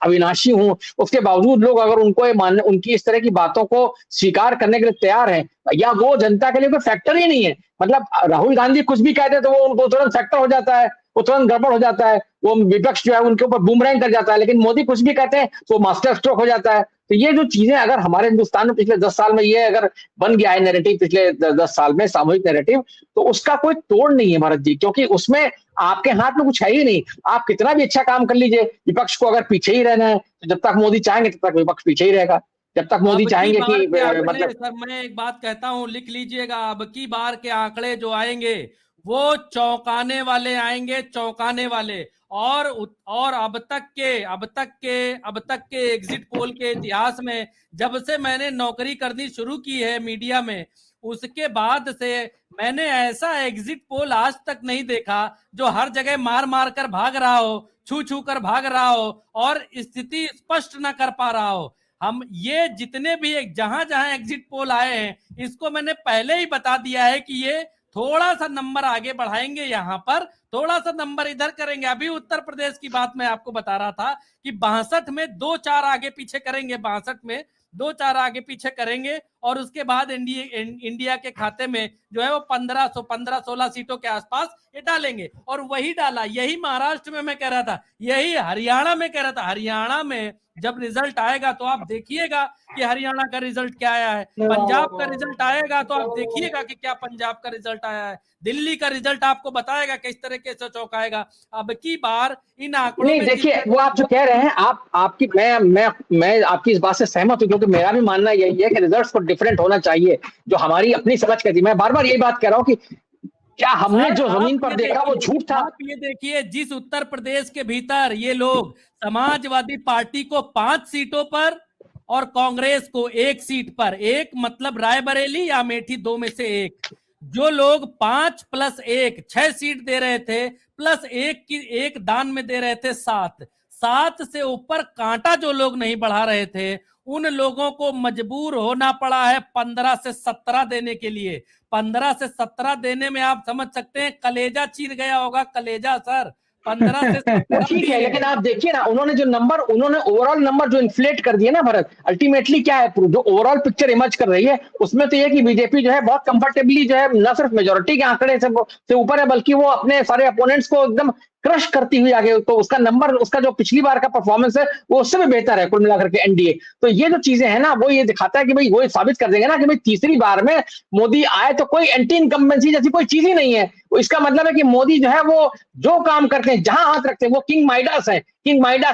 अविनाशी हूं, उसके बावजूद लोग अगर उनको उनकी इस तरह की बातों को स्वीकार करने के लिए तैयार हैं, या वो जनता के लिए कोई फैक्टर ही नहीं है। मतलब राहुल गांधी कुछ भी कहते हैं तो वो उनको तुरंत फैक्टर हो जाता है, वो तुरंत गड़बड़ हो जाता है, वो विपक्ष जो है उनके ऊपर बूमरैंग कर जाता है। लेकिन मोदी कुछ भी कहते हैं तो मास्टर स्ट्रोक हो जाता है। तो ये जो चीजें अगर हमारे हिंदुस्तान में पिछले 10 साल में ये अगर बन गया है नैरेटिव, पिछले 10 साल में सामूहिक नैरेटिव, तो उसका कोई तोड़ नहीं है भरत जी, क्योंकि उसमें आपके हाथ में कुछ है ही नहीं। आप कितना भी अच्छा काम कर लीजिए, विपक्ष को अगर पीछे ही रहना है, तो जब तक मोदी चाहेंगे तब तक विपक्ष पीछे ही रहेगा। जब तक मोदी चाहेंगे कि मतलब सर, मैं एक बात कहता हूं, लिख लीजिएगा, अब की बार के आंकड़े जो आएंगे वो चौंकाने वाले आएंगे, चौंकाने वाले। और अब तक के एग्जिट पोल के इतिहास में, जब से मैंने नौकरी करनी शुरू की है मीडिया में, उसके बाद से मैंने ऐसा एग्जिट पोल आज तक नहीं देखा जो हर जगह मार मार कर भाग रहा हो, छू छू कर भाग रहा हो और स्थिति स्पष्ट न कर पा रहा हो। हम ये जितने भी जहां जहां एग्जिट पोल आए हैं, इसको मैंने पहले ही बता दिया है कि ये थोड़ा सा नंबर आगे बढ़ाएंगे, यहाँ पर थोड़ा सा नंबर इधर करेंगे। अभी उत्तर प्रदेश की बात मैं आपको बता रहा था कि 62 में 2-4 आगे पीछे करेंगे, 62 में 2-4 आगे पीछे करेंगे और उसके बाद इंडिया के खाते में जो है वो 15-16 सीटों के आसपास ये डालेंगे। और वही डाला, यही महाराष्ट्र में मैं कह रहा था, यही हरियाणा में कह रहा था। हरियाणा में जब रिजल्ट आएगा तो आप देखिएगा कि हरियाणा का रिजल्ट क्या आया है, पंजाब का रिजल्ट आएगा तो आप देखिएगा कि क्या पंजाब का रिजल्ट आया है, दिल्ली का रिजल्ट आपको बताएगा किस तरीके से चौंकाएगा। अब की बार इन आंकड़ों नहीं, देखिए वो आप जो कह रहे हैं, आपकी मैं आपकी इस बात से सहमत हूं, क्योंकि मेरा भी मानना यही है कि रिजल्ट्स को डिफरेंट होना चाहिए, जो हमारी अपनी समझ कहती है। मैं बार बार यही बात कह रहा हूं कि क्या हमने सर, जो आप जमीन पर ये देखा वो देखिए, झूठ था? आप ये देखिए, जिस उत्तर प्रदेश के भीतर ये लोग समाजवादी पार्टी को 5 सीटों पर और कांग्रेस को 1 सीट पर, एक मतलब रायबरेली या अमेठी, 2 में से एक, जो लोग 5 + 1 6 सीट दे रहे थे, प्लस एक दान में दे रहे थे 7 से ऊपर कांटा जो लोग नहीं बढ़ा रहे थे, उन लोगों को मजबूर होना पड़ा है 15 से 17 देने के लिए। 15 से 17 देने में आप समझ सकते हैं कलेजा चीर गया होगा, कलेजा सर। 15 से 17 ठीक है, लेकिन आप देखिए ना, उन्होंने ओवरऑल नंबर जो इन्फ्लेट कर दिए ना भरत, अल्टीमेटली क्या है, जो ओवरऑल पिक्चर इमर्ज कर रही है उसमें तो ये कि बीजेपी जो है बहुत कंफर्टेबली जो है न सिर्फ मेजोरिटी के आंकड़े से ऊपर है, बल्कि वो अपने सारे अपोनेंट्स को एकदम क्रश करती हुई आगे, तो उसका नंबर, उसका जो पिछली बार का परफॉर्मेंस है वो उससे भी बेहतर है कुल मिलाकर के एनडीए। तो ये जो चीजें हैं ना, वो ये दिखाता है कि भाई, वो साबित कर देंगे ना कि भाई तीसरी बार में मोदी आए तो कोई एंटी इनकम्बेंसी जैसी कोई चीज ही नहीं है। इसका मतलब है कि मोदी जो है वो जो काम करते हैं, जहां हाथ रखते हैं, वो किंग माइडास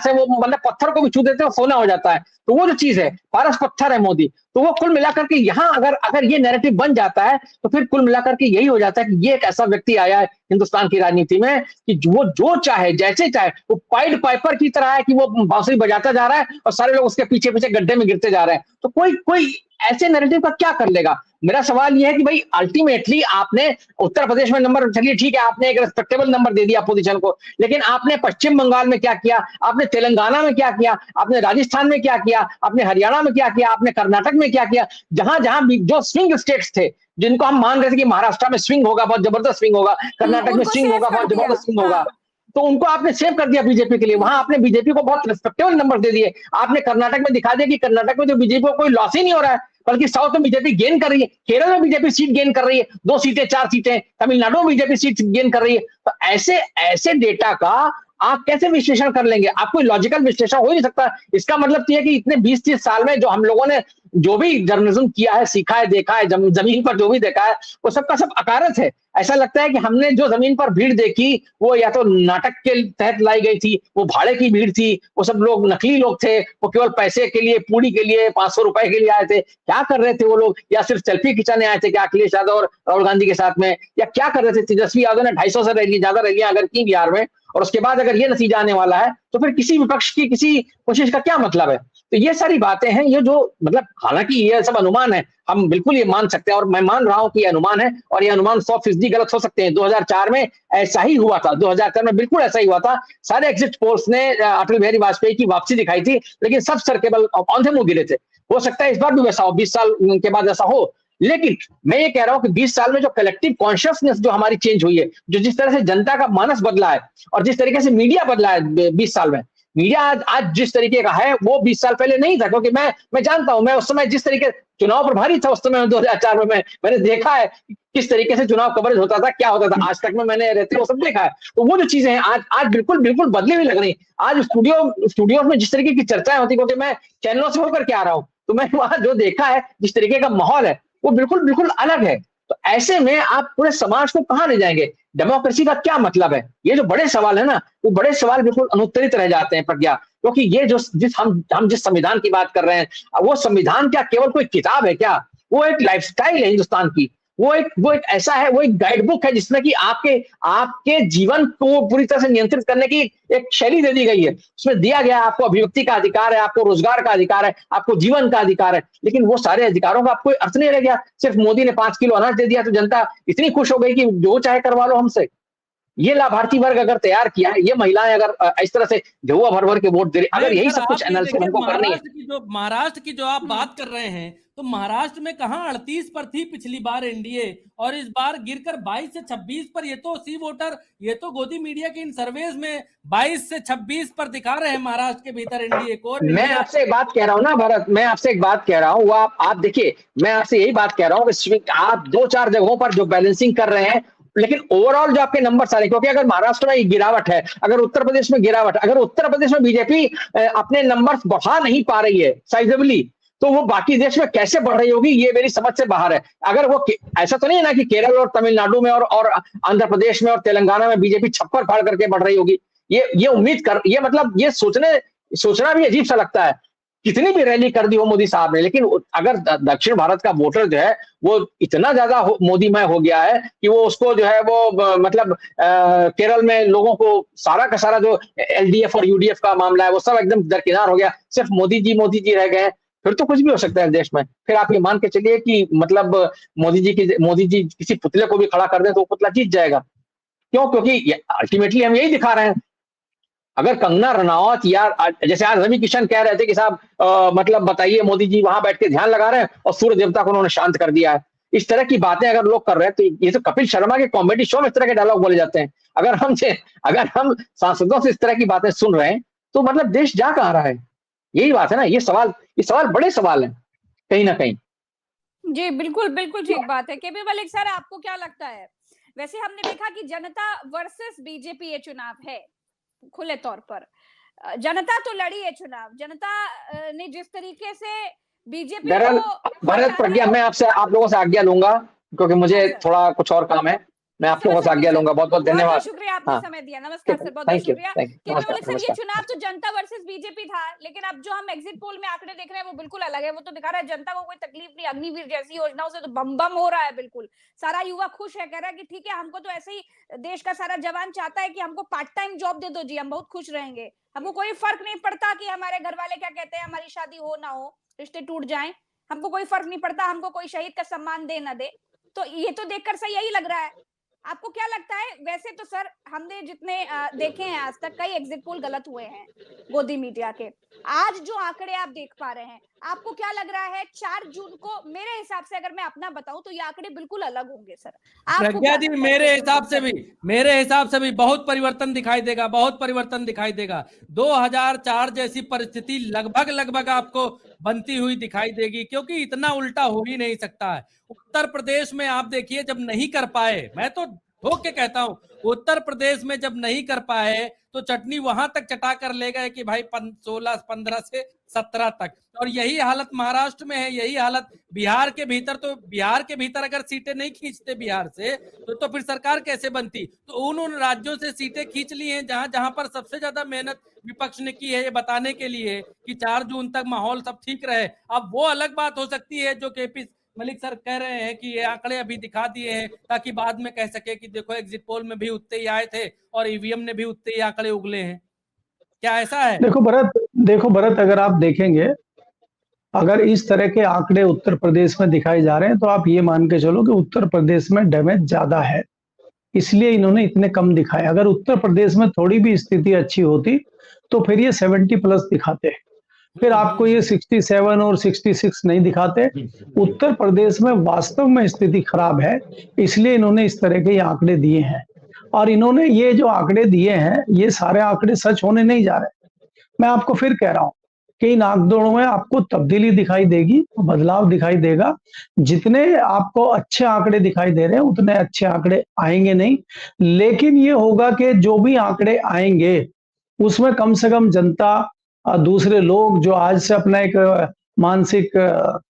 है, वो मतलब पत्थर को भी छू देते हैं सोना हो जाता है। तो वो जो चीज है, पारस पत्थर है मोदी। तो वो कुल मिलाकर के यहाँ अगर ये नैरेटिव बन जाता है तो फिर कुल मिलाकर के यही हो जाता है कि ये एक ऐसा व्यक्ति आया है हिंदुस्तान की राजनीति में कि वो जो चाहे, जैसे चाहे, वो पाइड पाइपर की तरह है कि वो बांसुरी बजाता जा रहा है और सारे लोग उसके पीछे पीछे गड्ढे में गिरते जा रहे हैं। तो कोई ऐसे नैरेटिव का क्या कर लेगा? मेरा सवाल यह है कि भाई अल्टीमेटली आपने उत्तर प्रदेश में नंबर, चलिए ठीक है, आपने एक रिस्पेक्टेबल नंबर दे दिया अपोजिशन को, लेकिन आपने पश्चिम बंगाल में क्या किया, आपने तेलंगाना में क्या किया, आपने राजस्थान में क्या किया, आपने हरियाणा में क्या किया, आपने कर्नाटक में क्या किया, जहां जहां भी जो स्विंग स्टेट्स थे, जिनको हम मान रहे थे कि महाराष्ट्र में स्विंग होगा, बहुत जबरदस्त स्विंग होगा, कर्नाटक में स्विंग होगा, बहुत जबरदस्त स्विंग होगा, तो उनको आपने सेव कर दिया बीजेपी के लिए। वहां आपने बीजेपी को बहुत रिस्पेक्टेबल नंबर दे दिए। आपने कर्नाटक में दिखा दिया कि कर्नाटक में तो बीजेपी को कोई लॉस ही नहीं हो रहा है, बल्कि साउथ में बीजेपी गेन कर रही है, केरल में बीजेपी सीट गेन कर रही है, 2 सीटें 4 सीटें, तमिलनाडु में बीजेपी सीट गेन कर रही है। तो ऐसे डेटा का आप कैसे विश्लेषण कर लेंगे? आप कोई लॉजिकल विश्लेषण हो ही नहीं सकता। इसका मतलब तो यह कि इतने 20-30 साल में जो हम लोगों ने जो भी जर्नलिज्म किया है, सीखा है, देखा है, जमीन पर जो भी देखा है, वो सबका सब अकारत है। ऐसा लगता है कि हमने जो जमीन पर भीड़ देखी वो या तो नाटक के तहत लाई गई थी, वो भाड़े की भीड़ थी, वो सब लोग नकली लोग थे, वो केवल पैसे के लिए, पूड़ी के लिए, 500 रुपए के लिए आए थे। क्या कर रहे थे वो लोग? या सिर्फ सेल्फी खिंचाने आए थे क्या अखिलेश यादव और राहुल गांधी के साथ में? या क्या कर रहे थे? तेजस्वी यादव ने 250 से ज्यादा रैलियां अगर की बिहार में, और उसके बाद अगर ये नतीजा आने वाला है, तो फिर किसी विपक्ष की किसी कोशिश का क्या मतलब है? तो ये सारी बातें हैं, ये जो मतलब, हालांकि ये सब अनुमान है, हम बिल्कुल ये मान सकते हैं, और मैं मान रहा हूं कि ये अनुमान है, और ये अनुमान 100% गलत हो सकते हैं। 2004 में ऐसा ही हुआ था, 2004 में बिल्कुल ऐसा ही हुआ था। सारे एग्जिट पोल्स ने अटल बिहारी वाजपेयी की वापसी दिखाई थी, लेकिन सब सर केवल औंधे मुंह गिरे थे। हो सकता है इस बार भी वैसा हो, 20 साल के बाद ऐसा हो। लेकिन मैं ये कह रहा हूं कि 20 साल में जो कलेक्टिव कॉन्शियसनेस जो हमारी चेंज हुई है, जो जिस तरह से जनता का मानस बदला है, और जिस तरीके से मीडिया बदला है 20 साल में, मीडिया आज जिस तरीके का है वो 20 साल पहले नहीं था। क्योंकि मैं जानता हूं, मैं उस समय जिस तरीके चुनाव प्रभारी था उस समय 2004 में, मैंने देखा है किस तरीके से चुनाव कवरेज होता था, क्या होता था, आज तक में मैंने रहते वो सब देखा है। तो वो जो चीजें हैं आज बिल्कुल बदली हुई लग रही। आज स्टूडियो में जिस तरीके की चर्चाएं होती, क्योंकि मैं चैनलों से होकर के आ रहा हूं, तो मैं वहां जो देखा है, जिस तरीके का माहौल है, वो बिल्कुल अलग है। तो ऐसे में आप पूरे समाज को कहां ले जाएंगे? डेमोक्रेसी का क्या मतलब है? ये जो बड़े सवाल है ना, वो बड़े सवाल बिल्कुल अनुत्तरित रह जाते हैं प्रज्ञा। क्योंकि ये जो हम जिस संविधान की बात कर रहे हैं, वो संविधान क्या केवल कोई किताब है क्या? वो एक लाइफस्टाइल है हिंदुस्तान की। वो एक ऐसा है, वो एक गाइड बुक है जिसमें कि आपके जीवन को पूरी तरह से नियंत्रित करने की एक शैली दे दी गई है। उसमें दिया गया है आपको अभिव्यक्ति का अधिकार है, आपको रोजगार का अधिकार है, आपको जीवन का अधिकार है। लेकिन वो सारे अधिकारों का आपको अर्थ नहीं रह गया। सिर्फ मोदी ने 5 किलो अनाज दे दिया तो जनता इतनी खुश हो गई कि जो चाहे करवा लो हमसे। ये लाभार्थी वर्ग अगर तैयार किया है, ये महिलाएं अगर इस तरह से झुआ भर के वोट दे रही, अगर यही सब कुछ एनालिसिस हमको करनी है। महाराष्ट्र की जो आप बात कर रहे हैं, तो महाराष्ट्र में कहां 38 पर थी पिछली बार एनडीए, और इस बार गिरकर 22 से 26 पर। ये तो सी वोटर, ये तो गोदी मीडिया के इन सर्वेज में 22 से 26 पर दिखा रहे हैं महाराष्ट्र के भीतर एनडीए को। मैं आपसे एक बात कह रहा हूं ना भरत, मैं आपसे एक बात कह रहा हूं, वो आप देखिए, मैं आपसे यही बात कह रहा हूं कि आप 2-4 जगहों पर जो बैलेंसिंग कर रहे हैं, लेकिन ओवरऑल जो आपके नंबर सारे, क्योंकि अगर महाराष्ट्र में गिरावट है, अगर उत्तर प्रदेश में गिरावट, अगर उत्तर प्रदेश में बीजेपी अपने नंबर्स बढ़ा नहीं पा रही है साइजेबली, तो वो बाकी देश में कैसे बढ़ रही होगी, ये मेरी समझ से बाहर है। अगर वो ऐसा तो नहीं है ना कि केरल और तमिलनाडु में और आंध्र प्रदेश में और तेलंगाना में बीजेपी छप्पर फाड़ करके बढ़ रही होगी। ये उम्मीद कर, ये मतलब ये सोचना भी अजीब सा लगता है। कितनी भी रैली कर दी हो मोदी साहब ने, लेकिन अगर दक्षिण भारत का वोटर जो है वो इतना ज्यादा मोदीमय हो गया है कि वो उसको जो है वो मतलब केरल में लोगों को सारा का सारा जो एलडीएफ और यूडीएफ का मामला है वो सब एकदम दरकिनार हो गया, सिर्फ मोदी जी रह गए। फिर तो कुछ भी हो सकता है देश में। फिर आप ये मान के चलिए कि मतलब मोदी जी किसी पुतले को भी खड़ा कर दें तो वो पुतला जीत जाएगा। क्यों? क्योंकि अल्टीमेटली हम यही दिखा रहे हैं। अगर कंगना रनावत या जैसे आज रवि किशन कह रहे थे कि साहब मतलब बताइए मोदी जी वहां बैठ के ध्यान लगा रहे हैं और सूर्य देवता को उन्होंने शांत कर दिया है, इस तरह की बातें अगर लोग कर रहे हैं तो ये तो कपिल शर्मा के कॉमेडी शो में इस तरह के डायलॉग बोले जाते हैं। अगर हम सांसदों से इस तरह की बातें सुन रहे हैं तो मतलब देश जा कहां रहा है? यही बात है ना। ये सवाल बड़े सवाल हैं कहीं ना कहीं। जी बिल्कुल बिल्कुल ठीक बात है। केपी मलिक सर, आपको क्या लगता है? वैसे हमने देखा कि जनता वर्सेस बीजेपी ये चुनाव है, खुले तौर पर जनता तो लड़ी है चुनाव। जनता ने जिस तरीके से बीजेपी को भारत प्रज्ञा, मैं आपसे आप लोगों से आज्ञा लूंगा क्योंकि मुझे थोड़ा कुछ और काम है। मैं आप लोगों से आज्ञा लूंगा। बहुत बहुत धन्यवाद। शुक्रिया, आपने समय दिया। नमस्कार सर, बहुत बहुत शुक्रिया। सर, ये चुनाव तो जनता वर्सेस बीजेपी था, लेकिन अब जो हम एग्जिट पोल में आंकड़े देख रहे हैं वो बिल्कुल अलग है। वो तो दिखा रहा है जनता को कोई तकलीफ नहीं, अग्निवीर जैसी योजनाओं से तो बम बम हो रहा है। बिल्कुल सारा युवा खुश है, कह रहा है कि ठीक है, हमको तो ऐसे ही देश का सारा जवान चाहता है कि हमको पार्ट टाइम जॉब दे दो जी, हम बहुत खुश रहेंगे, हमको कोई फर्क नहीं पड़ता कि हमारे घर वाले क्या कहते हैं, हमारी शादी हो ना हो, रिश्ते टूट जाए, हमको कोई फर्क नहीं पड़ता, हमको कोई शहीद का सम्मान दे ना दे। तो ये तो देखकर सही यही लग रहा है। आपको क्या लगता है? वैसे तो सर हमने जितने देखे हैं आज तक, कई एग्जिट पोल गलत हुए हैं गोदी मीडिया के। आज जो आंकड़े आप देख पा रहे हैं, आपको क्या लग रहा है 4 जून को? मेरे हिसाब से अगर मैं अपना बताऊं तो ये आंकड़े बिल्कुल अलग होंगे सर। प्रज्ञा जी, मेरे हिसाब से भी बहुत परिवर्तन दिखाई देगा, बहुत परिवर्तन दिखाई देगा। 2004 जैसी परिस्थिति लगभग आपको बनती हुई दिखाई देगी, क्योंकि इतना उल्टा हो ही नहीं सकता है। उत्तर प्रदेश में आप देखिए, जब नहीं कर पाए, मैं तो ठोक के कहता हूं, उत्तर प्रदेश में जब नहीं कर पाए तो चटनी वहां तक चटा कर ले गए कि भाई 16, 15 से 17 तक। और यही हालत महाराष्ट्र में है, यही हालत बिहार के भीतर। तो बिहार के भीतर अगर सीटें नहीं खींचते बिहार से तो फिर सरकार कैसे बनती? तो उन राज्यों से सीटें खींच ली हैं जहां पर सबसे ज्यादा मेहनत विपक्ष ने की है, ये बताने के लिए कि 4 जून तक माहौल सब ठीक रहे। अब वो अलग बात हो सकती है जो केपी मलिक सर कह रहे हैं कि ये आंकड़े अभी दिखा दिए हैं ताकि बाद में कह सके कि देखो एग्जिट पोल में भी उतने ही आए थे और ईवीएम ने भी उतने ही आंकड़े उगले हैं। क्या ऐसा है? देखो भरत, अगर आप देखेंगे, अगर इस तरह के आंकड़े उत्तर प्रदेश में दिखाए जा रहे हैं तो आप ये मान के चलो कि उत्तर प्रदेश में डैमेज ज्यादा है, इसलिए इन्होंने इतने कम दिखाए। अगर उत्तर प्रदेश में थोड़ी भी स्थिति अच्छी होती तो फिर ये 70+ दिखाते, फिर आपको ये 67 और 66 नहीं दिखाते। उत्तर प्रदेश में वास्तव में स्थिति खराब है, इसलिए इन्होंने इस तरह के आंकड़े दिए हैं। और इन्होंने ये जो आंकड़े दिए हैं, ये सारे आंकड़े सच होने नहीं जा रहे। मैं आपको फिर कह रहा हूं कि इन आंकड़ों में आपको तब्दीली दिखाई देगी, बदलाव दिखाई देगा। जितने आपको अच्छे आंकड़े दिखाई दे रहे हैं उतने अच्छे आंकड़े आएंगे नहीं, लेकिन ये होगा कि जो भी आंकड़े आएंगे उसमें कम से कम जनता, दूसरे लोग जो आज से अपना एक मानसिक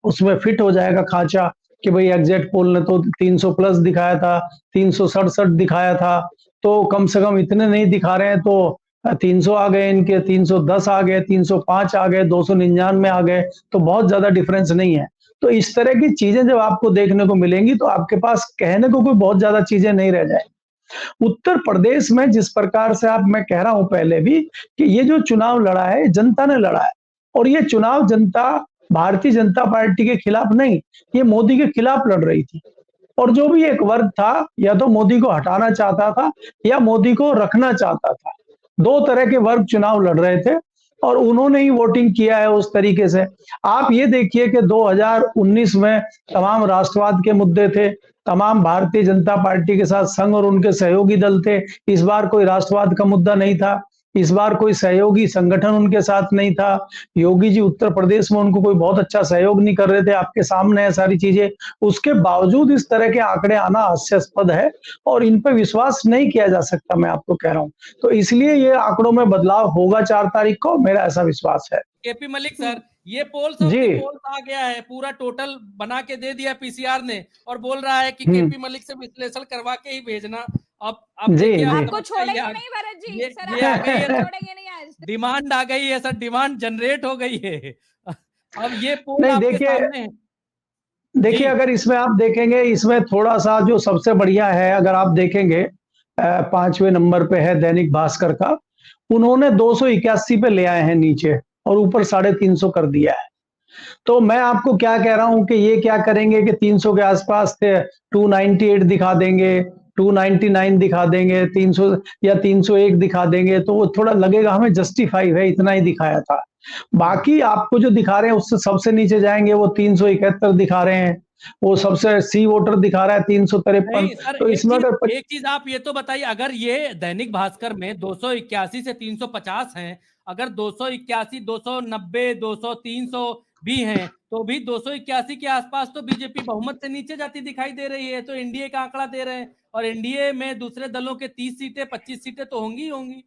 उसमें फिट हो जाएगा खांचा कि भाई एग्जिट पोल ने तो 300+ दिखाया था, 367 दिखाया था, तो कम से कम इतने नहीं दिखा रहे हैं, तो 300 आ गए इनके, 310 आ गए, 305 आ गए, 299 आ गए, तो बहुत ज्यादा डिफरेंस नहीं है। तो इस तरह की चीजें जब आपको देखने को मिलेंगी तो आपके पास कहने को कोई बहुत ज्यादा चीजें नहीं रह जाए। उत्तर प्रदेश में जिस प्रकार से मैं कह रहा हूं पहले भी कि ये जो चुनाव लड़ा है जनता ने लड़ा है, और ये चुनाव जनता भारतीय जनता पार्टी के खिलाफ नहीं, ये मोदी के खिलाफ लड़ रही थी। और जो भी एक वर्ग था, या तो मोदी को हटाना चाहता था या मोदी को रखना चाहता था। 2 तरह के वर्ग चुनाव लड़ रहे थे और उन्होंने ही वोटिंग किया है उस तरीके से। आप ये देखिए कि 2019 में तमाम राष्ट्रवाद के मुद्दे थे, तमाम भारतीय जनता पार्टी के साथ संघ और उनके सहयोगी दल थे। इस बार कोई राष्ट्रवाद का मुद्दा नहीं था, इस बार कोई सहयोगी संगठन उनके साथ नहीं था। योगी जी उत्तर प्रदेश में उनको कोई बहुत अच्छा सहयोग नहीं कर रहे थे, आपके सामने है सारी चीजें। उसके बावजूद इस तरह के आंकड़े आना हास्यास्पद है और इन पर विश्वास नहीं किया जा सकता, मैं आपको कह रहा हूं। तो इसलिए ये आंकड़ों में बदलाव होगा 4 तारीख को, मेरा ऐसा विश्वास है। केपी मलिक सर, ये पोल्स आ गया है, पूरा टोटल बना के दे दिया पीसीआर ने और बोल रहा है कि केपी मलिक से विश्लेषण करवा के ही भेजना अब जी, देखिए, जी। आप आपको समझ जाइए, छोड़ेंगे नहीं भरत जी, ये सर ये आ आपको गई है, छोड़ेंगे नहीं आज। डिमांड आ गई है सर, डिमांड जनरेट हो गई है। अब ये पोल नहीं आपके देखिए, सामने है। देखिए जी, अगर इसमें आप देखेंगे, इसमें थोड़ा-सा जो सबसे बढ़िया है, अगर आप देखेंगे 5वें नंबर पे है दैनिक भास्कर का, उन्होंने 281 पे ले आए हैं नीचे और ऊपर 350 कर दिया है। तो मैं आपको क्या कह रहा हूँ कि ये क्या करेंगे कि 300 के आसपास थे, 298 दिखा देंगे, 299 दिखा देंगे, 300 या 301 दिखा देंगे, तो वो थोड़ा लगेगा हमें जस्टिफाई है, इतना ही दिखाया था। बाकी आपको जो दिखा रहे हैं उससे सबसे नीचे जाएंगे, वो 371 दिखा रहे हैं, वो सबसे सी वोटर दिखा रहा है 353। नहीं सर, तो इसमें अगर एक चीज आप ये तो बताइए, अगर ये दैनिक भास्कर में 281 से 350 हैं, अगर 281, 290, 200, 300 भी हैं, तो भी 281 के आसपास तो बीजेपी बहुमत से नीचे जाती दिखाई दे रही है। तो एनडीए का आंकड़ा दे रहे हैं, और एनडीए में दूसरे दलों के 30 सीटें, 25 सीटें तो होंगी ही होंगी।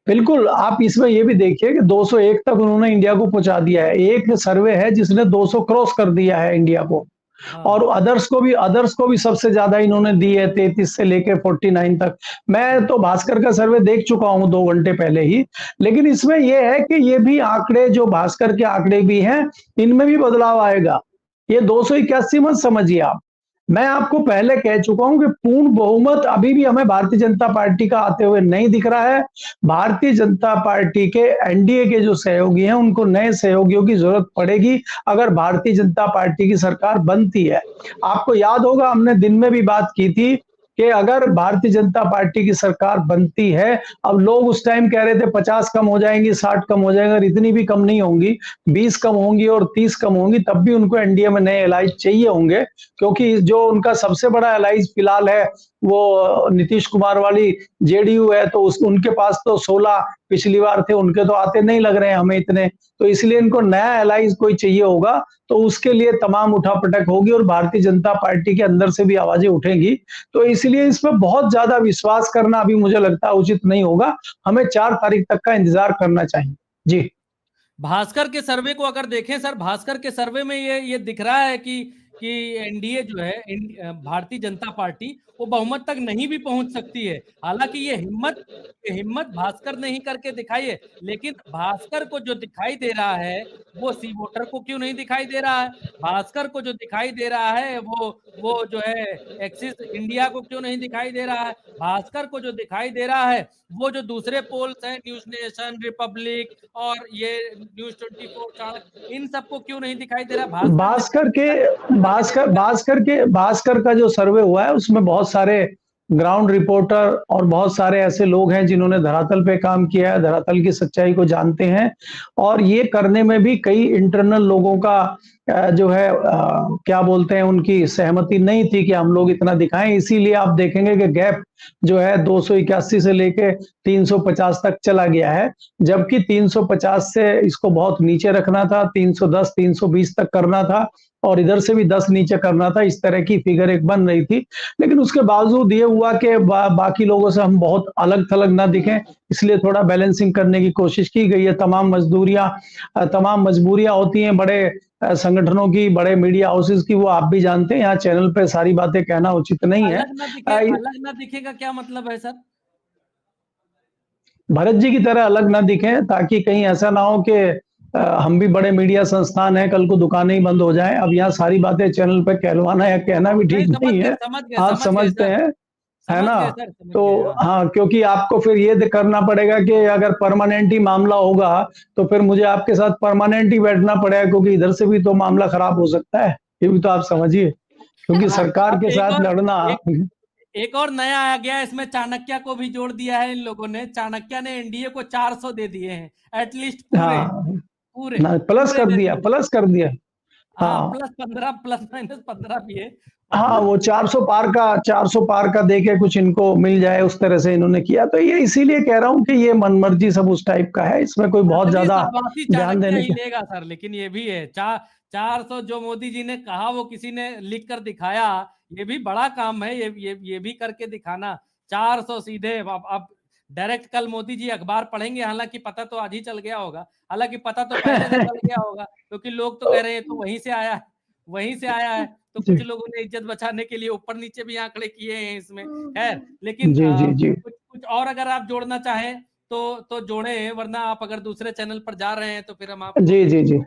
बिल्कुल, आप इसमें ये भी देखिए कि 201 तक उन्होंने इंडिया को पहुंचा दिया है। एक सर्वे है जिसने 200 क्रॉस कर दिया है इंडिया को, और हाँ, अदर्स को भी सबसे ज्यादा इन्होंने दी है, 33 से लेके 49 तक। मैं तो भास्कर का सर्वे देख चुका हूं 2 घंटे पहले ही। लेकिन इसमें यह है कि ये भी आंकड़े, जो भास्कर के आंकड़े भी हैं, इनमें भी बदलाव आएगा। ये 281 मत समझिए आप। मैं आपको पहले कह चुका हूं कि पूर्ण बहुमत अभी भी हमें भारतीय जनता पार्टी का आते हुए नहीं दिख रहा है। भारतीय जनता पार्टी के एनडीए के जो सहयोगी हैं, उनको नए सहयोगियों की जरूरत पड़ेगी अगर भारतीय जनता पार्टी की सरकार बनती है। आपको याद होगा, हमने दिन में भी बात की थी कि अगर भारतीय जनता पार्टी की सरकार बनती है, अब लोग उस टाइम कह रहे थे 50 कम हो जाएंगी, 60 कम हो जाएंगे, इतनी भी कम नहीं होंगी, 20 कम होंगी और 30 कम होंगी, तब भी उनको एनडीए में नए एलाइज चाहिए होंगे। क्योंकि जो उनका सबसे बड़ा एलाइज फिलहाल है, वो नीतीश कुमार वाली जेडीयू है, तो उनके पास तो 16 पिछली बार थे, उनके तो आते नहीं लग रहे हैं हमें इतने। तो इसलिए इनको नया एलाइज कोई चाहिए होगा, तो उसके लिए तमाम उठापटक होगी और भारतीय जनता पार्टी के अंदर से भी आवाजें उठेंगी। तो इसलिए इस पर बहुत ज्यादा विश्वास करना अभी मुझे लगता है उचित नहीं होगा। हमें 4 तारीख तक का इंतजार करना चाहिए। जी। भास्कर के सर्वे को अगर देखें सर, भास्कर के सर्वे में ये दिख रहा है कि एनडीए जो है, भारतीय जनता पार्टी, वो बहुमत तक नहीं भी पहुंच सकती है। हालांकि ये हिम्मत भास्कर ने ही करके दिखाई है, लेकिन भास्कर को जो दिखाई दे रहा है वो सी वोटर को क्यों नहीं दिखाई दे रहा है? भास्कर को जो दिखाई दे रहा है वो जो है एक्सिस इंडिया को क्यों नहीं दिखाई दे रहा है? भास्कर को जो दिखाई दे रहा है वो जो दूसरे पोल्स हैं, न्यूज नेशन, रिपब्लिक और ये न्यूज 24 चाणक्य, इन सबको क्यों नहीं दिखाई दे रहा? भास्कर का जो सर्वे हुआ है, उसमें बहुत सारे ग्राउंड रिपोर्टर और बहुत सारे ऐसे लोग हैं जिन्होंने धरातल पे काम किया है, धरातल की सच्चाई को जानते हैं। और ये करने में भी कई इंटरनल लोगों का जो है क्या बोलते हैं, उनकी सहमति नहीं थी कि हम लोग इतना दिखाएं। इसीलिए आप देखेंगे कि गैप जो है 281 से लेके 350 तक चला गया है, जबकि 350 से इसको बहुत नीचे रखना था, 310, 320 तक करना था और इधर से भी 10 नीचे करना था। इस तरह की फिगर एक बन रही थी। लेकिन उसके बावजूद ये हुआ कि बाकी लोगों से हम बहुत अलग थलग ना दिखें, इसलिए थोड़ा बैलेंसिंग करने की कोशिश की गई है। तमाम मजबूरियां होती हैं बड़े संगठनों की, बड़े मीडिया हाउसेस की, वो आप भी जानते हैं। यहाँ चैनल पे सारी बातें कहना उचित नहीं है। अलग ना दिखेगा क्या मतलब है सर? भरत जी की तरह अलग ना दिखें, ताकि कहीं ऐसा ना हो कि हम भी बड़े मीडिया संस्थान हैं, कल को दुकानें ही बंद हो जाएं। अब यहाँ सारी बातें चैनल पे कहलवाना या कहना भी ठीक नहीं है, आप समझते हैं, है ना? तो हाँ, क्योंकि आपको फिर ये करना पड़ेगा कि अगर परमानेंट ही मामला होगा तो फिर मुझे आपके साथ परमानेंट ही बैठना पड़ेगा, क्योंकि इधर से भी तो मामला खराब हो सकता है। ये भी तो आप समझिए, क्योंकि सरकार के साथ लड़ना। एक और नया आ गया इसमें, चाणक्य को भी जोड़ दिया है इन लोगों ने। चाणक्य ने एनडीए को 400 दे दिए हैं, एटलीस्ट पूरे प्लस कर दिया। हाँ, +15, +-15 भी है। हाँ, वो 400 पार का देके कुछ इनको मिल जाए, उस तरह से इन्होंने किया। तो ये इसीलिए कह रहा हूँ कि ये मनमर्जी सब उस टाइप का है, इसमें कोई बहुत ज्यादा ध्यान देने की लेगा सर। लेकिन ये भी है 400 जो मोदी जी ने कहा, वो किसी ने लिख कर दिखाया, ये भी बड़ा काम है। ये भी करके दिखाना, 400 सीधे। अब डायरेक्ट कल मोदी जी अखबार पढ़ेंगे, हालांकि पता तो आज ही चल गया होगा, हालांकि पता तो पहले से चल गया होगा, क्योंकि लोग तो कह रहे हैं तो वहीं से आया है। वहीं से आया है। तो जी। कुछ लोगों ने इज्जत बचाने के लिए ऊपर नीचे भी आंकड़े किए हैं इसमें, खैर। लेकिन जी, जी, जी। कुछ कुछ और अगर आप जोड़ना चाहें तो जोड़े, वरना आप अगर दूसरे चैनल पर जा रहे हैं तो फिर हम आपको जी, जी, जी।